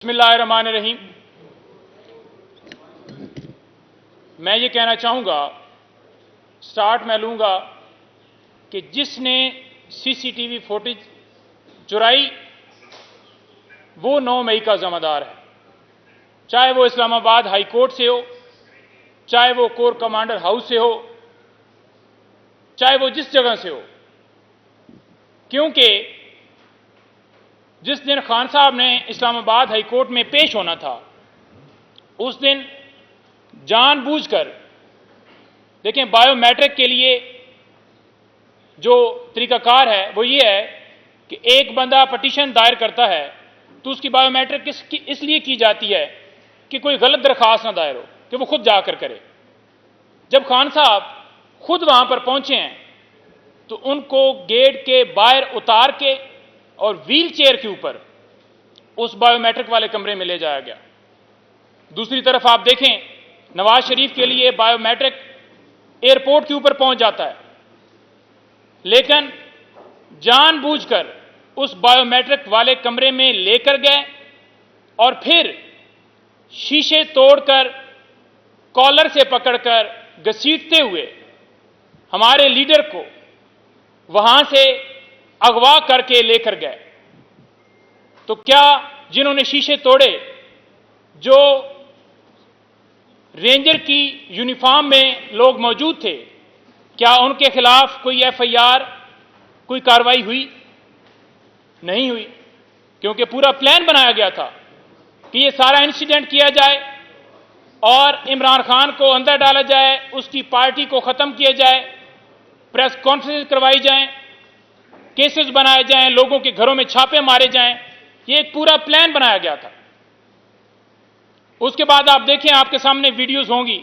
बिस्मिल्लाहिर्रहमानिर्रहीम। मैं ये कहना चाहूँगा, स्टार्ट मैं लूँगा कि जिसने सीसीटीवी फुटेज चुराई वो 9 मई का ज़िम्मेदार है, चाहे वो इस्लामाबाद हाई कोर्ट से हो, चाहे वो कोर कमांडर हाउस से हो, चाहे वो जिस जगह से हो। क्योंकि जिस दिन खान साहब ने इस्लामाबाद हाई कोर्ट में पेश होना था, उस दिन जानबूझकर, देखें, बायोमेट्रिक के लिए जो तरीकाकार है वो ये है कि एक बंदा पटिशन दायर करता है तो उसकी बायोमेट्रिक इसलिए की जाती है कि कोई गलत दरखास्त ना दायर हो, कि वो खुद जाकर करे। जब खान साहब खुद वहां पर पहुंचे हैं तो उनको गेट के बाहर उतार के और व्हील चेयर के ऊपर उस बायोमेट्रिक वाले कमरे में ले जाया गया। दूसरी तरफ आप देखें, नवाज शरीफ के लिए बायोमेट्रिक एयरपोर्ट के ऊपर पहुंच जाता है, लेकिन जानबूझकर उस बायोमेट्रिक वाले कमरे में लेकर गए और फिर शीशे तोड़कर, कॉलर से पकड़कर घसीटते हुए हमारे लीडर को वहां से अगवा करके लेकर गए। तो क्या जिन्होंने शीशे तोड़े, जो रेंजर की यूनिफॉर्म में लोग मौजूद थे, क्या उनके खिलाफ कोई एफआईआर, कोई कार्रवाई हुई? नहीं हुई, क्योंकि पूरा प्लान बनाया गया था कि ये सारा इंसिडेंट किया जाए और इमरान खान को अंदर डाला जाए, उसकी पार्टी को खत्म किया जाए, प्रेस कॉन्फ्रेंस करवाई जाए, केसेस बनाए जाएं, लोगों के घरों में छापे मारे जाएं। ये एक पूरा प्लान बनाया गया था। उसके बाद आप देखें, आपके सामने वीडियोस होंगी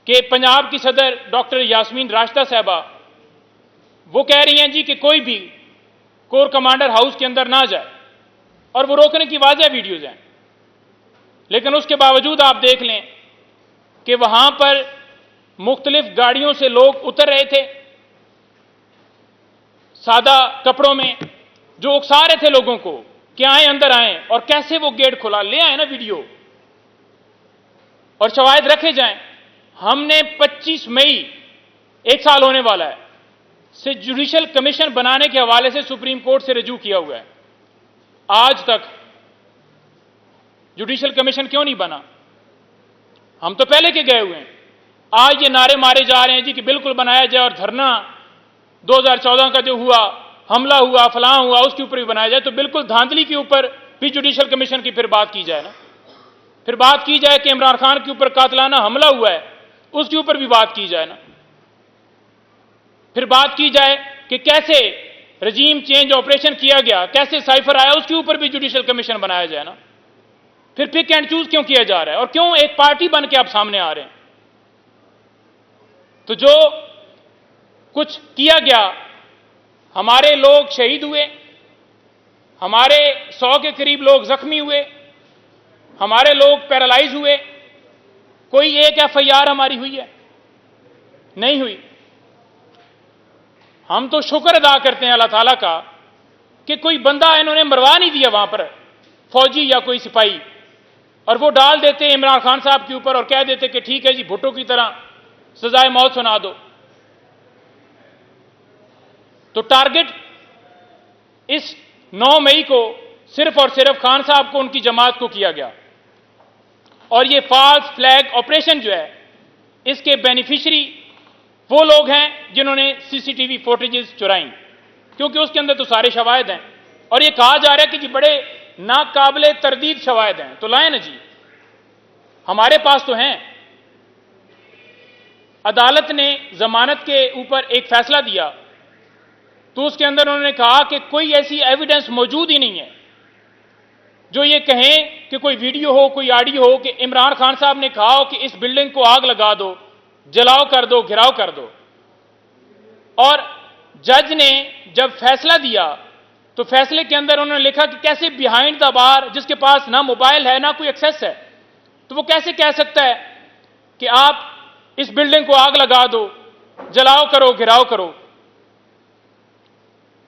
कि पंजाब की सदर डॉक्टर यास्मीन राशिदा साहबा वो कह रही हैं जी कि कोई भी कोर कमांडर हाउस के अंदर ना जाए, और वो रोकने की वाज़ेह वीडियोज हैं। लेकिन उसके बावजूद आप देख लें कि वहां पर मुख्तलिफ गाड़ियों से लोग उतर रहे थे, सादा कपड़ों में, जो उकसा रहे थे लोगों को कि आए, अंदर आए, और कैसे वो गेट खुला, ले आए ना वीडियो और शवाहिद रखे जाएं। हमने 25 मई, एक साल होने वाला है, से जुडिशल कमीशन बनाने के हवाले से सुप्रीम कोर्ट से रजू किया हुआ है। आज तक जुडिशल कमीशन क्यों नहीं बना? हम तो पहले के गए हुए हैं। आज ये नारे मारे जा रहे हैं जी कि बिल्कुल बनाया जाए, और धरना 2014 का जो हुआ, हमला हुआ, फलां हुआ, उसके ऊपर भी बनाया जाए। तो बिल्कुल धांधली के ऊपर भी जुडिशल कमीशन की फिर बात की जाए ना, फिर बात की जाए कि इमरान खान के ऊपर कातलाना हमला हुआ है, उसके ऊपर भी बात की जाए ना, फिर बात की जाए कि कैसे रजीम चेंज ऑपरेशन किया गया, कैसे साइफर आया, उसके ऊपर भी जुडिशल कमीशन बनाया जाए ना। फिर पिक एंड चूज क्यों किया जा रहा है, और क्यों एक पार्टी बन के आप सामने आ रहे हैं? तो जो कुछ किया गया, हमारे लोग शहीद हुए, हमारे 100 के करीब लोग जख्मी हुए, हमारे लोग पैरालाइज हुए, कोई एक एफआईआर हमारी हुई है? नहीं हुई। हम तो शुक्र अदा करते हैं अल्लाह ताला का कि कोई बंदा इन्होंने मरवा नहीं दिया वहां पर, फौजी या कोई सिपाही, और वो डाल देते इमरान खान साहब के ऊपर और कह देते कि ठीक है जी, भुट्टो की तरह सजाए मौत सुना दो। तो टारगेट इस 9 मई को सिर्फ और सिर्फ खान साहब को, उनकी जमात को किया गया। और ये फॉल्स फ्लैग ऑपरेशन जो है, इसके बेनिफिशियरी वो लोग हैं जिन्होंने सीसीटीवी फुटेजेस चुराई, क्योंकि उसके अंदर तो सारे शवाहिद हैं। और ये कहा जा रहा है कि जी बड़े नाकाबिले तरदीद शवाहिद हैं, तो लाएं ना जी, हमारे पास तो हैं। अदालत ने जमानत के ऊपर एक फैसला दिया तो उसके अंदर उन्होंने कहा कि कोई ऐसी एविडेंस मौजूद ही नहीं है जो ये कहें कि कोई वीडियो हो, कोई ऑडियो हो कि इमरान खान साहब ने कहा हो कि इस बिल्डिंग को आग लगा दो, जलाओ कर दो, घिराव कर दो। और जज ने जब फैसला दिया तो फैसले के अंदर उन्होंने लिखा कि कैसे बिहाइंड द बार, जिसके पास ना मोबाइल है ना कोई एक्सेस है, तो वो कैसे कह सकता है कि आप इस बिल्डिंग को आग लगा दो, जलाओ करो, घिराव करो।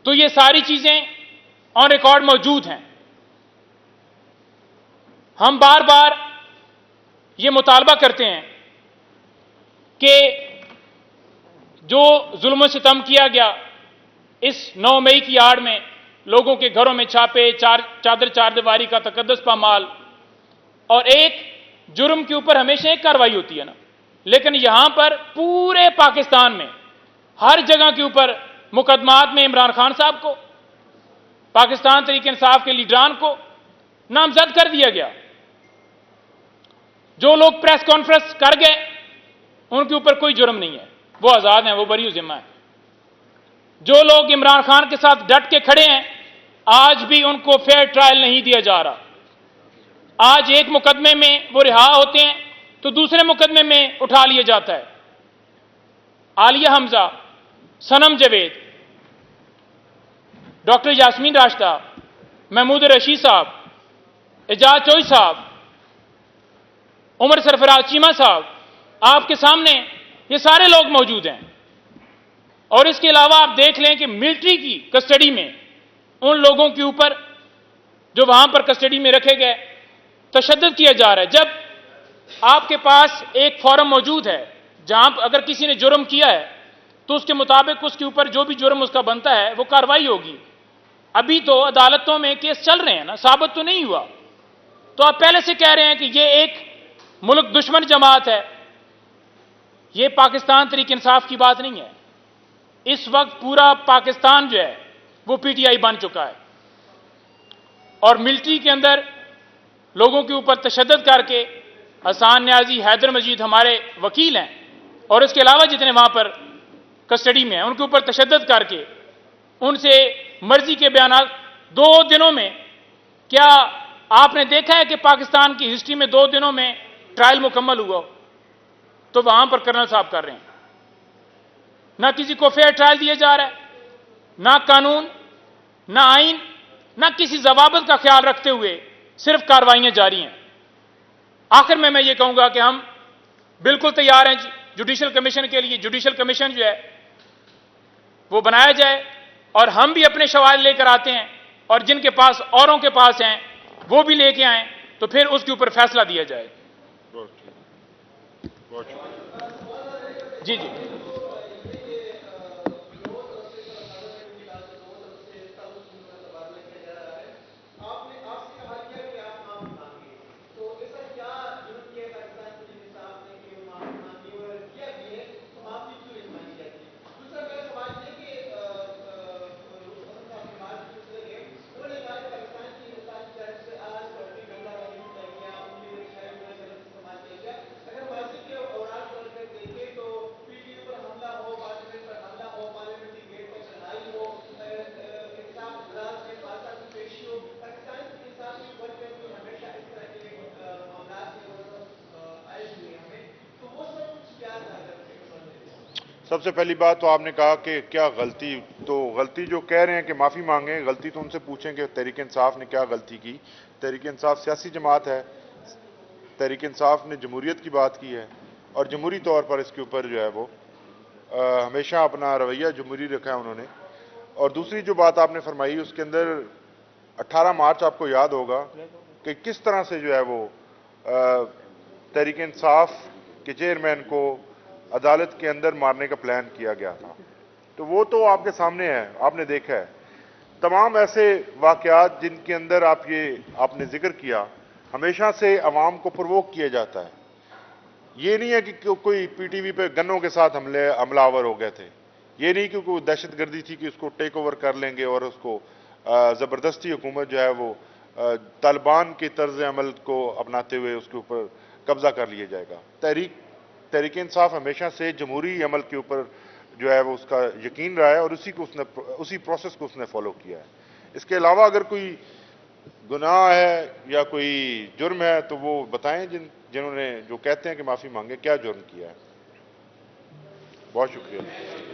तो ये सारी चीजें ऑन रिकॉर्ड मौजूद हैं। हम बार बार ये मुतालबा करते हैं कि जो जुल्म सितम किया गया इस 9 मई की आड़ में, लोगों के घरों में छापे, चादर चारदीवारी का तकद्दस पामाल, और एक जुर्म के ऊपर हमेशा एक कार्रवाई होती है ना, लेकिन यहां पर पूरे पाकिस्तान में हर जगह के ऊपर मुकदमात में इमरान खान साहब को, पाकिस्तान तहरीक इंसाफ के लीडरान को नामजद कर दिया गया। जो लोग प्रेस कॉन्फ्रेंस कर गए उनके ऊपर कोई जुर्म नहीं है, वो आजाद हैं, वो बरी जिम्मा है। जो लोग इमरान खान के साथ डट के खड़े हैं, आज भी उनको फेयर ट्रायल नहीं दिया जा रहा। आज एक मुकदमे में वो रिहा होते हैं तो दूसरे मुकदमे में उठा लिया जाता है। आलिया हमजा, सनम जावेद, डॉक्टर यास्मीन राशिदा, महमूद रशीद साहब, एजाज चोई साहब, उमर सरफराज चीमा साहब, आपके सामने ये सारे लोग मौजूद हैं। और इसके अलावा आप देख लें कि मिलिट्री की कस्टडी में उन लोगों के ऊपर जो वहां पर कस्टडी में रखे गए तशद्दुद किया जा रहा है। जब आपके पास एक फॉर्म मौजूद है जहां अगर किसी ने जुर्म किया है तो उसके मुताबिक उसके ऊपर जो भी जुर्म उसका बनता है वो कार्रवाई होगी। अभी तो अदालतों में केस चल रहे हैं ना, साबित तो नहीं हुआ। तो आप पहले से कह रहे हैं कि ये एक मुल्क दुश्मन जमात है। ये पाकिस्तान तहरीक इंसाफ की बात नहीं है। इस वक्त पूरा पाकिस्तान जो है वो पीटीआई बन चुका है और मिलिट्री के अंदर लोगों के ऊपर तशद्दुद करके हसान न्याजी, हैदर मजीद हमारे वकील हैं, और इसके अलावा जितने वहां पर कस्टडी में हैं उनके ऊपर तशद्दुद करके उनसे मर्जी के बयान। 2 दिनों में, क्या आपने देखा है कि पाकिस्तान की हिस्ट्री में 2 दिनों में ट्रायल मुकम्मल हुआ? तो वहां पर कर्नल साहब कर रहे हैं। ना किसी को फेयर ट्रायल दिया जा रहा है, ना कानून, ना आइन, ना किसी जवाबत का ख्याल रखते हुए सिर्फ कार्रवाइयां जारी हैं। आखिर में मैं ये कहूंगा कि हम बिल्कुल तैयार हैं जुडिशल कमीशन के लिए। जुडिशल कमीशन जो है वो बनाया जाए और हम भी अपने सवाल लेकर आते हैं, और जिनके पास औरों के पास हैं वो भी लेके आए, तो फिर उसके ऊपर फैसला दिया जाए। जी जी सबसे पहली बात तो आपने कहा कि क्या गलती, तो गलती जो कह रहे हैं कि माफ़ी मांगे, गलती तो उनसे पूछें कि तहरीक इंसाफ ने क्या गलती की। तहरीक इंसाफ सियासी जमात है, तहरीक इंसाफ ने जमहूरियत की बात की है और जमहूरी तौर पर इसके ऊपर जो है वो हमेशा अपना रवैया जमहूरी रखा है उन्होंने। और दूसरी जो बात आपने फरमाई उसके अंदर 18 मार्च आपको याद होगा कि किस तरह से जो है वो तहरीक इंसाफ के चेयरमैन को अदालत के अंदर मारने का प्लान किया गया था। तो वो तो आपके सामने है, आपने देखा है। तमाम ऐसे वाकयात जिनके अंदर आपने जिक्र किया, हमेशा से अवाम को प्रोवोक किया जाता है। ये नहीं है कि कोई पीटीवी पे गन्नों के साथ हमलावर हो गए थे, ये नहीं कि कोई दहशतगर्दी थी कि उसको टेक ओवर कर लेंगे और उसको ज़बरदस्ती हुकूमत जो है वो तालिबान के तर्ज अमल को अपनाते हुए उसके ऊपर कब्जा कर लिया जाएगा। तहरीक इंसाफ हमेशा से जमहूरी अमल के ऊपर जो है वो उसका यकीन रहा है और उसी प्रोसेस को उसने फॉलो किया है। इसके अलावा अगर कोई गुनाह है या कोई जुर्म है तो वो बताएं, जिन्होंने जो कहते हैं कि माफ़ी मांगे, क्या जुर्म किया है। बहुत शुक्रिया।